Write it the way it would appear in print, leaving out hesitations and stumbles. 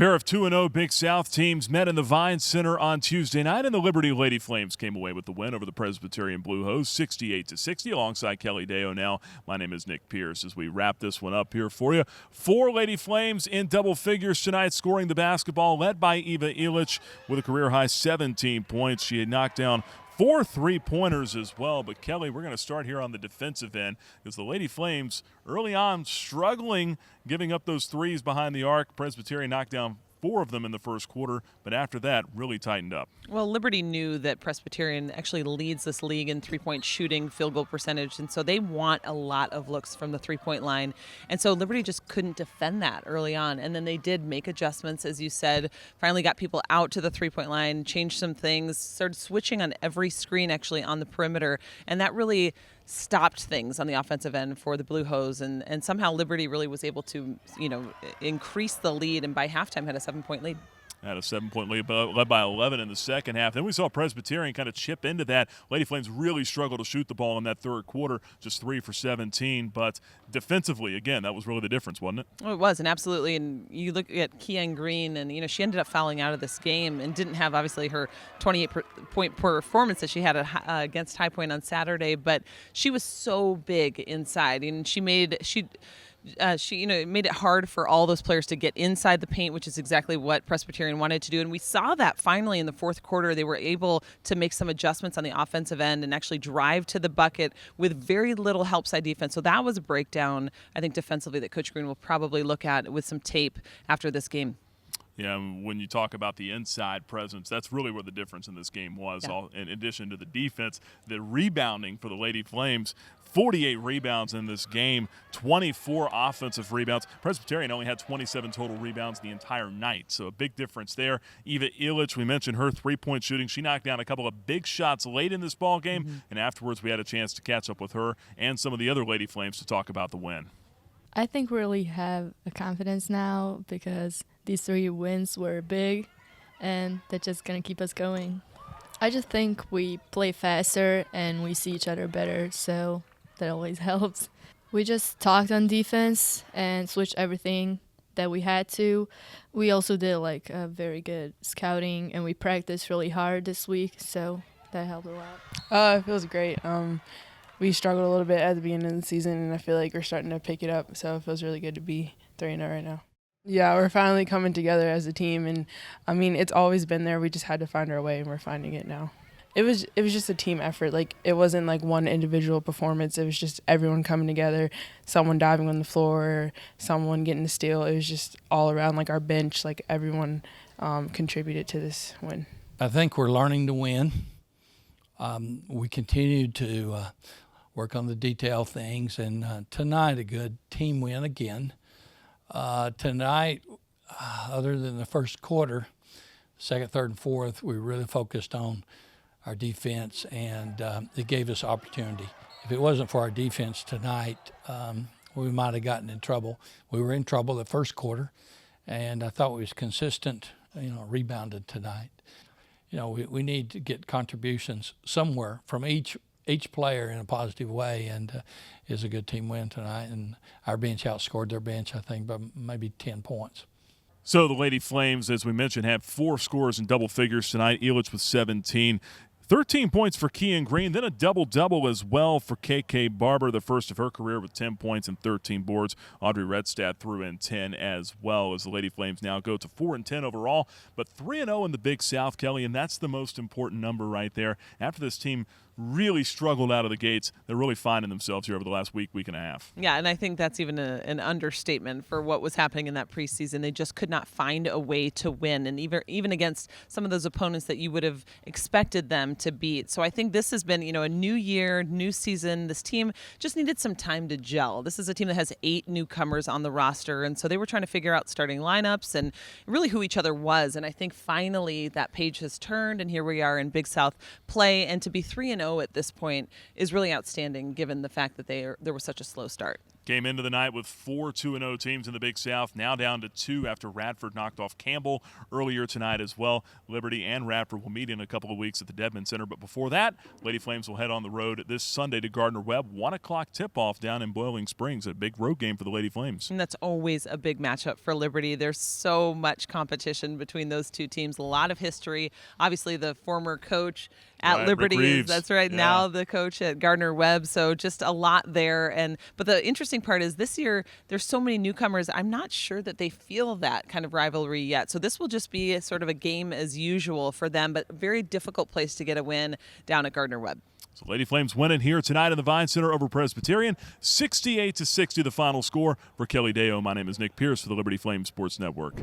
Pair of 2-0 Big South teams met in the Vine Center on Tuesday night, and the Liberty Lady Flames came away with the win over the Presbyterian Blue Hose, 68-60. Alongside Kelly Deo now, my name is Nick Pierce as we wrap this one up here for you. 4 Lady Flames in double figures tonight, scoring the basketball, led by Iva Ilic with a career-high 17 points. She had knocked down 4 3-pointers as well. But, Kelly, we're going to start here on the defensive end because the Lady Flames early on struggling giving up those threes behind the arc. Presbyterian knocked down 4 of them in the first quarter, but after that really tightened up. Well, Liberty knew that Presbyterian actually leads this league in three-point shooting, field goal percentage, and so they want a lot of looks from the three-point line. And so Liberty just couldn't defend that early on. And then they did make adjustments, as you said, finally got people out to the three-point line, changed some things, started switching on every screen actually on the perimeter, and that really stopped things on the offensive end for the Blue Hose, and somehow Liberty really was able to, increase the lead, and by halftime had a 7-point lead. Had a 7-point lead, led by 11 in the second half. Then we saw Presbyterian kind of chip into that. Lady Flames really struggled to shoot the ball in that third quarter, just 3 for 17. But defensively, again, that was really the difference, wasn't it? Oh, it was, and absolutely. And you look at Kian Green, and she ended up fouling out of this game and didn't have obviously her 28-point performance that she had against High Point on Saturday. But she was so big inside, and she made it made it hard for all those players to get inside the paint, which is exactly what Presbyterian wanted to do. And we saw that finally in the fourth quarter. They were able to make some adjustments on the offensive end and actually drive to the bucket with very little help side defense. So that was a breakdown, I think, defensively that Coach Green will probably look at with some tape after this game. Yeah, when you talk about the inside presence, that's really where the difference in this game was. Yeah. In addition to the defense, the rebounding for the Lady Flames, 48 rebounds in this game, 24 offensive rebounds. Presbyterian only had 27 total rebounds the entire night, so a big difference there. Iva Ilic, we mentioned her three-point shooting. She knocked down a couple of big shots late in this ball game, and afterwards we had a chance to catch up with her and some of the other Lady Flames to talk about the win. I think we really have a confidence now because these 3 wins were big, and they're just going to keep us going. I just think we play faster and we see each other better, so that always helps. We just talked on defense and switched everything that we had to. We also did a very good scouting, and we practiced really hard this week, so that helped a lot. It feels great. We struggled a little bit at the beginning of the season, and I feel like we're starting to pick it up, so it feels really good to be 3-0 right now. Yeah, we're finally coming together as a team, and it's always been there. We just had to find our way, and we're finding it now. It was just a team effort. It wasn't one individual performance. It was just everyone coming together, someone diving on the floor, someone getting a steal. It was just all around, our bench, everyone contributed to this win. I think we're learning to win. We continue to work on the detail things, and tonight a good team win again. Tonight, other than the first quarter, second, third, and fourth, we really focused on our defense, and it gave us opportunity. If it wasn't for our defense tonight, we might have gotten in trouble. We were in trouble the first quarter, and I thought we was consistent, rebounded tonight. We need to get contributions somewhere from each player in a positive way, and it's a good team win tonight. And our bench outscored their bench, I think, by maybe 10 points. So the Lady Flames, as we mentioned, had 4 scores in double figures tonight. Ilic with 17. 13 points for Kian Green, then a double-double as well for KK Barbour, the first of her career with 10 points and 13 boards. Audrey Redstad threw in 10 as well, as the Lady Flames now go to 4-10 overall, but 3-0 in the Big South, Kelly, and that's the most important number right there. After this team really struggled out of the gates, they're really finding themselves here over the last week and a half. Yeah, and I think that's even an understatement for what was happening in that preseason. They just could not find a way to win, and even against some of those opponents that you would have expected them to beat. So I think this has been, a new year, new season. This team just needed some time to gel. This is a team that has 8 newcomers on the roster, and so they were trying to figure out starting lineups and really who each other was. And I think finally that page has turned, and here we are in Big South play. And to be 3-0 at this point is really outstanding, given the fact that there was such a slow start. Came into the night with 4 2-0 teams in the Big South, now down to 2 after Radford knocked off Campbell earlier tonight as well. Liberty and Radford will meet in a couple of weeks at the Dedman Center, but before that, Lady Flames will head on the road this Sunday to Gardner-Webb. 1 o'clock tip-off down in Boiling Springs, a big road game for the Lady Flames. And that's always a big matchup for Liberty. There's so much competition between those two teams, a lot of history. Obviously, the former coach at Liberty is, that's right, now the coach at Gardner-Webb, so just a lot there. But the interesting part is this year there's so many newcomers. I'm not sure that they feel that kind of rivalry yet. So this will just be a sort of a game as usual for them, but a very difficult place to get a win down at Gardner-Webb. So Lady Flames win it here tonight in the Vine Center over Presbyterian. 68-60 the final score. For Kelly Deo, my name is Nick Pierce for the Liberty Flames Sports Network.